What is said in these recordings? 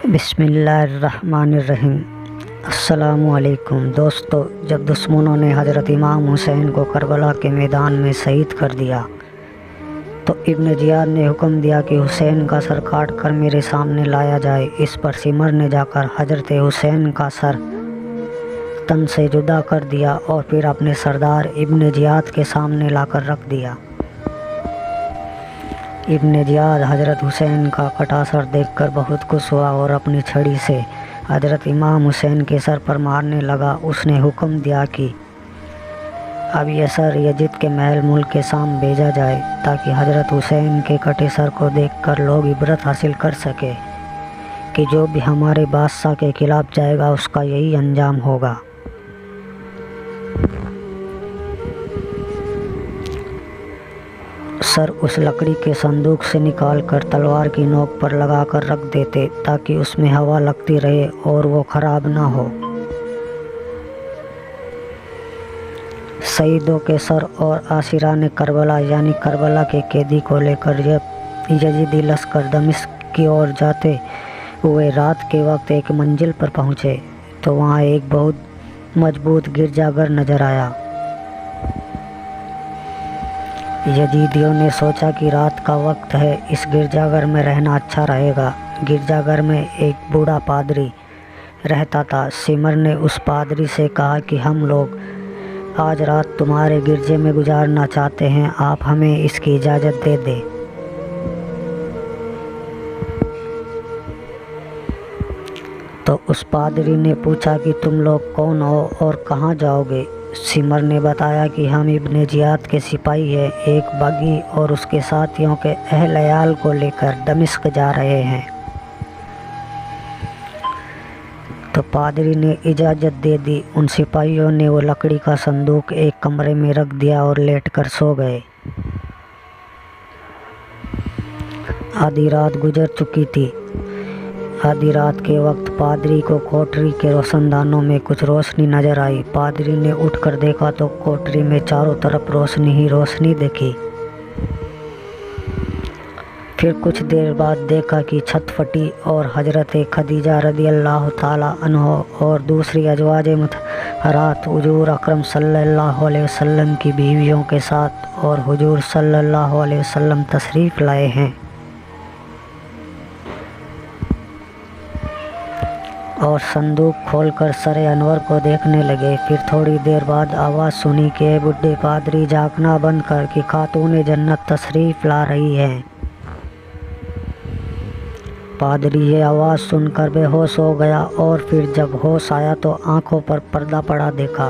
बिस्मिल्लाहिर्रहमानिर्रहीम। अस्सलामुअलैकुम दोस्तों, जब दुश्मनों ने हज़रत इमाम हुसैन को करबला के मैदान में शहीद कर दिया तो इब्न ज़ियाद ने हुक्म दिया कि हुसैन का सर काट कर मेरे सामने लाया जाए। इस पर सिमर ने जाकर हज़रत हुसैन का सर तन से जुदा कर दिया और फिर अपने सरदार इब्न ज़ियाद के सामने लाकर रख दिया। इब्न ज़ियाद हज़रत हुसैन का कटा सर देखकर बहुत खुश हुआ और अपनी छड़ी से हज़रत इमाम हुसैन के सर पर मारने लगा। उसने हुक्म दिया कि अब यह सर यजीद के महल मुल्क के शाम भेजा जाए ताकि हज़रत हुसैन के कटे सर को देखकर लोग इबरत हासिल कर सके कि जो भी हमारे बादशाह के खिलाफ जाएगा उसका यही अंजाम होगा। सर उस लकड़ी के संदूक से निकालकर तलवार की नोक पर लगाकर रख देते ताकि उसमें हवा लगती रहे और वो खराब ना हो। शहीदों के सर और आसिरा ने करबला यानी करबला के कैदी को लेकर यजीदी लश्कर दमिश्क की ओर जाते हुए रात के वक्त एक मंजिल पर पहुँचे तो वहाँ एक बहुत मजबूत गिरजाघर नजर आया। यजीदियों ने सोचा कि रात का वक्त है, इस गिरजाघर में रहना अच्छा रहेगा। गिरजाघर में एक बूढ़ा पादरी रहता था। सिमर ने उस पादरी से कहा कि हम लोग आज रात तुम्हारे गिरजे में गुजारना चाहते हैं, आप हमें इसकी इजाज़त दे दें। तो उस पादरी ने पूछा कि तुम लोग कौन हो और कहाँ जाओगे। सिमर ने बताया कि हम इब्न ज़ियाद के सिपाही हैं, एक बागी और उसके साथियों के अहल-ए-याल को लेकर दमिश्क जा रहे हैं। तो पादरी ने इजाज़त दे दी। उन सिपाहियों ने वो लकड़ी का संदूक एक कमरे में रख दिया और लेटकर सो गए। आधी रात गुजर चुकी थी। आधी रात के वक्त पादरी को कोठरी के रोशनदानों में कुछ रोशनी नजर आई। पादरी ने उठकर देखा तो कोठरी में चारों तरफ रोशनी ही रोशनी देखी। फिर कुछ देर बाद देखा कि छत फटी और हजरत खदीजा रज़ियल्लाहु ताला अन्हा और दूसरी अज़वाजे मुतहहरात हुजूर अकरम सल्लल्लाहु अलैहि वसल्लम की बीवियों के साथ और हुजूर सल्लल्लाहु अलैहि वसल्लम तशरीफ़ लाए हैं और संदूक खोलकर सरे अनवर को देखने लगे। फिर थोड़ी देर बाद आवाज़ सुनी कि बूढ़े पादरी झांकना बंद कर कि खातून जन्नत तशरीफ़ ला रही है। पादरी ये आवाज़ सुनकर बेहोश हो गया और फिर जब होश आया तो आंखों पर पर्दा पड़ा देखा,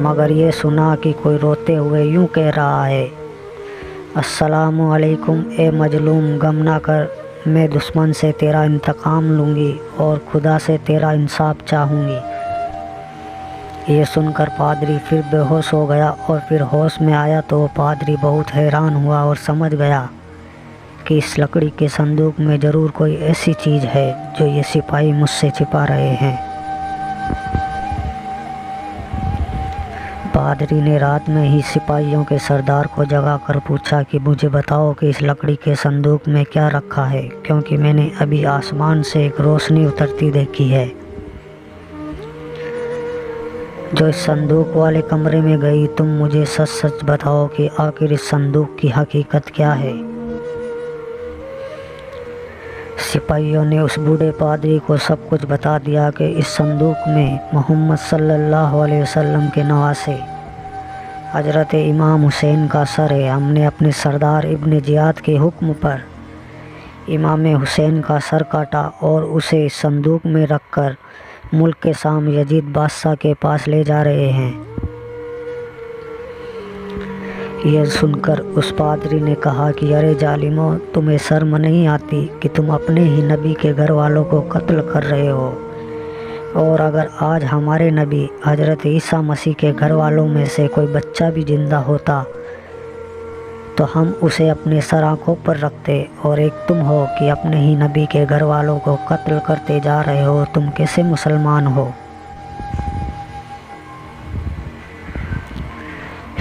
मगर ये सुना कि कोई रोते हुए यूं कह रहा है, अस्सलामु अलैकुम ए मजलूम, गम ना कर, मैं दुश्मन से तेरा इंतकाम लूँगी और खुदा से तेरा इंसाफ चाहूँगी। ये सुनकर पादरी फिर बेहोश हो गया और फिर होश में आया तो वो पादरी बहुत हैरान हुआ और समझ गया कि इस लकड़ी के संदूक में ज़रूर कोई ऐसी चीज़ है जो ये सिपाही मुझसे छिपा रहे हैं। पादरी ने रात में ही सिपाहियों के सरदार को जगाकर पूछा कि मुझे बताओ कि इस लकड़ी के संदूक में क्या रखा है, क्योंकि मैंने अभी आसमान से एक रोशनी उतरती देखी है जो इस संदूक वाले कमरे में गई। तुम मुझे सच सच बताओ कि आखिर इस संदूक की हकीकत क्या है। सिपाहियों ने उस बूढ़े पादरी को सब कुछ बता दिया कि इस संदूक में मोहम्मद सल्लल्लाहु अलैहि वसल्लम के नवासे हज़रत इमाम हुसैन का सर है। हमने अपने सरदार इब्न ज़ियाद के हुक्म पर इमाम हुसैन का सर काटा और उसे संदूक में रखकर मुल्क के शाम यजीद बादशाह के पास ले जा रहे हैं। यह सुनकर उस पादरी ने कहा कि अरे जालिमों, तुम्हें शर्म नहीं आती कि तुम अपने ही नबी के घर वालों को कत्ल कर रहे हो, और अगर आज हमारे नबी हज़रत ईसा मसीह के घर वालों में से कोई बच्चा भी ज़िंदा होता तो हम उसे अपने सर आँखों पर रखते, और एक तुम हो कि अपने ही नबी के घर वालों को कत्ल करते जा रहे हो। तुम कैसे मुसलमान हो।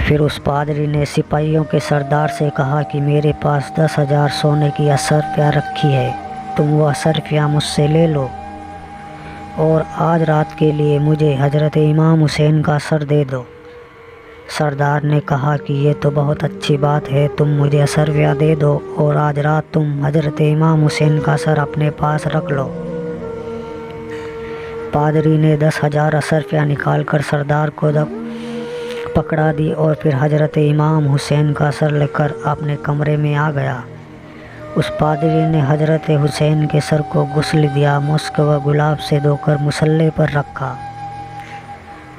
फिर उस पादरी ने सिपाहियों के सरदार से कहा कि मेरे पास 10,000 सोने की असरफियाँ रखी है, तुम वह सरफिया मुझसे ले लो और आज रात के लिए मुझे हज़रत इमाम हुसैन का सर दे दो। सरदार ने कहा कि ये तो बहुत अच्छी बात है, तुम मुझे असरफिया दे दो और आज रात तुम हज़रत इमाम हुसैन का सर अपने पास रख लो। पादरी ने 10,000 असरफिया निकाल कर सरदार को पकड़ा दी और फिर हज़रत इमाम हुसैन का सर लेकर अपने कमरे में आ गया। उस पादरी ने हज़रत हुसैन के सर को गुस्ल दिया, मुस्क व गुलाब से धोकर मुसल्ले पर रखा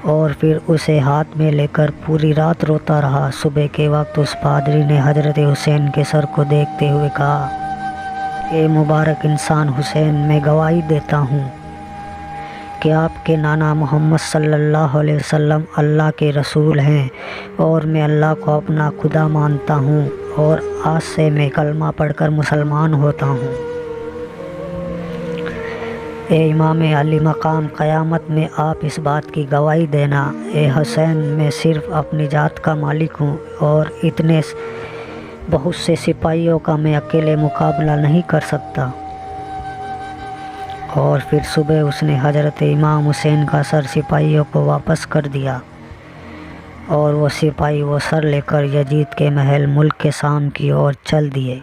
और फिर उसे हाथ में लेकर पूरी रात रोता रहा। सुबह के वक्त उस पादरी ने हज़रत हुसैन के सर को देखते हुए कहा, ए मुबारक इंसान हुसैन, मैं गवाही देता हूँ कि आपके नाना मोहम्मद सल्लल्लाहु अलैहि वसल्लम अल्लाह के रसूल हैं और मैं अल्लाह को अपना खुदा मानता हूँ और आज से मैं कलमा पढ़कर मुसलमान होता हूँ। ए इमाम अली मकाम, क़यामत में आप इस बात की गवाही देना, ए हुसैन, मैं सिर्फ़ अपनी ज़ात का मालिक हूँ और इतने बहुत से सिपाहियों का मैं अकेले मुकाबला नहीं कर सकता। और फिर सुबह उसने हज़रत इमाम हुसैन का सर सिपाहियों को वापस कर दिया और वो सिपाही वो सर लेकर यजीद के महल मुल्क के शाम की ओर चल दिए।